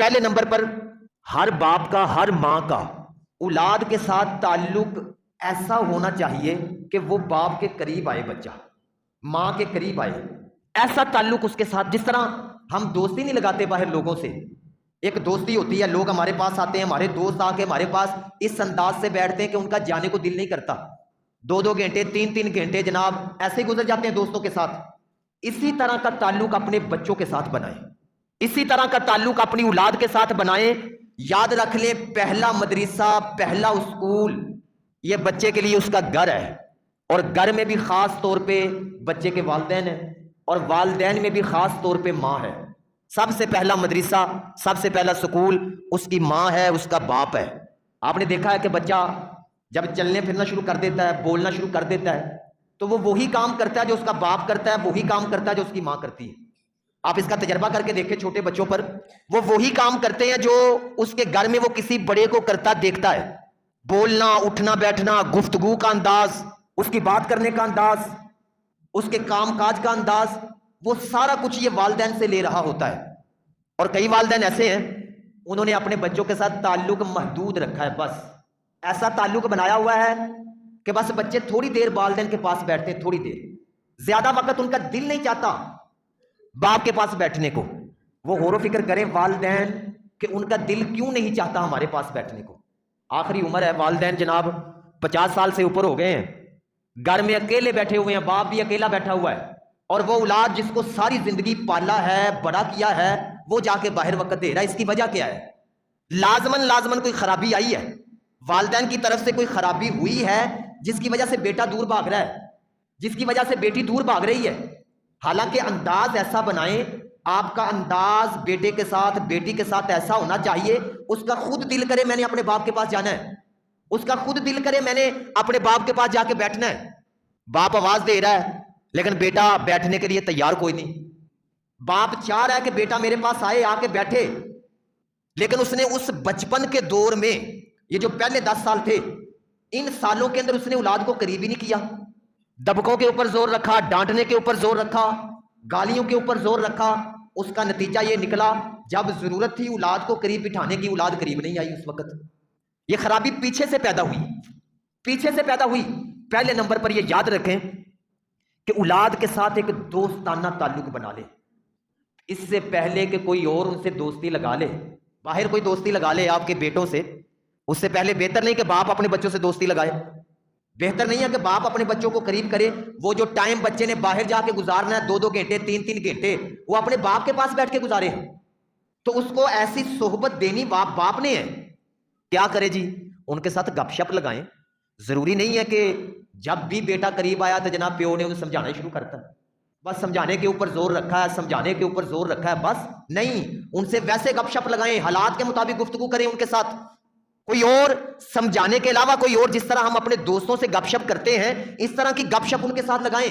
پہلے نمبر پر ہر باپ کا، ہر ماں کا اولاد کے ساتھ تعلق ایسا ہونا چاہیے کہ وہ باپ کے قریب آئے، بچہ ماں کے قریب آئے، ایسا تعلق اس کے ساتھ. جس طرح ہم دوستی نہیں لگاتے باہر لوگوں سے، ایک دوستی ہوتی ہے، لوگ ہمارے پاس آتے ہیں، ہمارے دوست آ کے ہمارے پاس اس انداز سے بیٹھتے ہیں کہ ان کا جانے کو دل نہیں کرتا، 2 گھنٹے 3 گھنٹے جناب ایسے گزر جاتے ہیں دوستوں کے ساتھ. اسی طرح کا تعلق اپنے بچوں کے ساتھ بنائیں، اسی طرح کا تعلق اپنی اولاد کے ساتھ بنائیں. یاد رکھ لیں، پہلا مدرسہ، پہلا اسکول یہ بچے کے لیے اس کا گھر ہے، اور گھر میں بھی خاص طور پہ بچے کے والدین ہیں، اور والدین میں بھی خاص طور پہ ماں ہے. سب سے پہلا مدرسہ، سب سے پہلا سکول اس کی ماں ہے، اس کا باپ ہے. آپ نے دیکھا ہے کہ بچہ جب چلنے پھرنا شروع کر دیتا ہے، بولنا شروع کر دیتا ہے، تو وہ وہی کام کرتا ہے جو اس کا باپ کرتا ہے، وہی کام کرتا ہے جو اس کی ماں کرتی ہے. آپ اس کا تجربہ کر کے دیکھیں چھوٹے بچوں پر، وہ وہی کام کرتے ہیں جو اس کے گھر میں وہ کسی بڑے کو کرتا دیکھتا ہے. بولنا، اٹھنا بیٹھنا، گفتگو کا انداز، اس کی بات کرنے کا انداز، اس کے کام کاج کا انداز، وہ سارا کچھ یہ والدین سے لے رہا ہوتا ہے. اور کئی والدین ایسے ہیں انہوں نے اپنے بچوں کے ساتھ تعلق محدود رکھا ہے، بس ایسا تعلق بنایا ہوا ہے کہ بس بچے تھوڑی دیر والدین کے پاس بیٹھتے ہیں، تھوڑی دیر، زیادہ وقت ان کا دل نہیں چاہتا باپ کے پاس بیٹھنے کو. وہ غور و فکر کریں والدین کہ ان کا دل کیوں نہیں چاہتا ہمارے پاس بیٹھنے کو. آخری عمر ہے، والدین جناب 50 سال سے اوپر ہو گئے ہیں، گھر میں اکیلے بیٹھے ہوئے ہیں، باپ بھی اکیلا بیٹھا ہوا ہے، اور وہ اولاد جس کو ساری زندگی پالا ہے، بڑا کیا ہے، وہ جا کے باہر وقت دے رہا ہے. اس کی وجہ کیا ہے؟ لازمن کوئی خرابی آئی ہے، والدین کی طرف سے کوئی خرابی ہوئی ہے جس کی وجہ سے بیٹا دور بھاگ رہا ہے، جس کی وجہ سے بیٹی دور بھاگ رہی ہے. حالانکہ انداز ایسا بنائیں، آپ کا انداز بیٹے کے ساتھ، بیٹی کے ساتھ ایسا ہونا چاہیے اس کا خود دل کرے میں نے اپنے باپ کے پاس جانا ہے، اس کا خود دل کرے میں نے اپنے باپ کے پاس جا کے بیٹھنا ہے. باپ آواز دے رہا ہے لیکن بیٹا بیٹھنے کے لیے تیار کوئی نہیں. باپ چاہ رہا ہے کہ بیٹا میرے پاس آئے، آ کے بیٹھے، لیکن اس نے اس بچپن کے دور میں، یہ جو پہلے 10 سال تھے، ان سالوں کے اندر اس نے اولاد کو قریب ہی نہیں کیا. دبکوں کے اوپر زور رکھا، ڈانٹنے کے اوپر زور رکھا، گالیوں کے اوپر زور رکھا. اس کا نتیجہ یہ نکلا جب ضرورت تھی اولاد کو قریب بٹھانے کی، اولاد قریب نہیں آئی اس وقت. یہ خرابی پیچھے سے پیدا ہوئی، پیچھے سے پیدا ہوئی. پہلے نمبر پر یہ یاد رکھیں کہ اولاد کے ساتھ ایک دوستانہ تعلق بنا لے. اس سے پہلے کہ کوئی اور ان سے دوستی لگا لے، باہر کوئی دوستی لگا لے آپ کے بیٹوں سے، اس سے پہلے بہتر نہیں کہ باپ اپنے بچوں سے دوستی لگائے، بہتر نہیں ہے کہ باپ اپنے بچوں کو قریب کرے. وہ جو ٹائم بچے نے باہر جا کے گزارنا ہے، 2 گھنٹے 3 گھنٹے، وہ اپنے باپ کے پاس بیٹھ کے گزارے، تو اس کو ایسی صحبت دینی باپ نے ہے. کیا کرے جی؟ ان کے ساتھ گپ شپ لگائیں. ضروری نہیں ہے کہ جب بھی بیٹا قریب آیا تو جناب پیو نے انہیں سمجھانا شروع کرتا ہے، بس سمجھانے کے اوپر زور رکھا ہے، سمجھانے کے اوپر زور رکھا ہے، بس نہیں. ان سے ویسے گپ شپ لگائیں، حالات کے مطابق گفتگو کریں ان کے ساتھ. کوئی اور سمجھانے کے علاوہ کوئی اور، جس طرح ہم اپنے دوستوں سے گپ شپ کرتے ہیں اس طرح کی گپ شپ ان کے ساتھ لگائیں.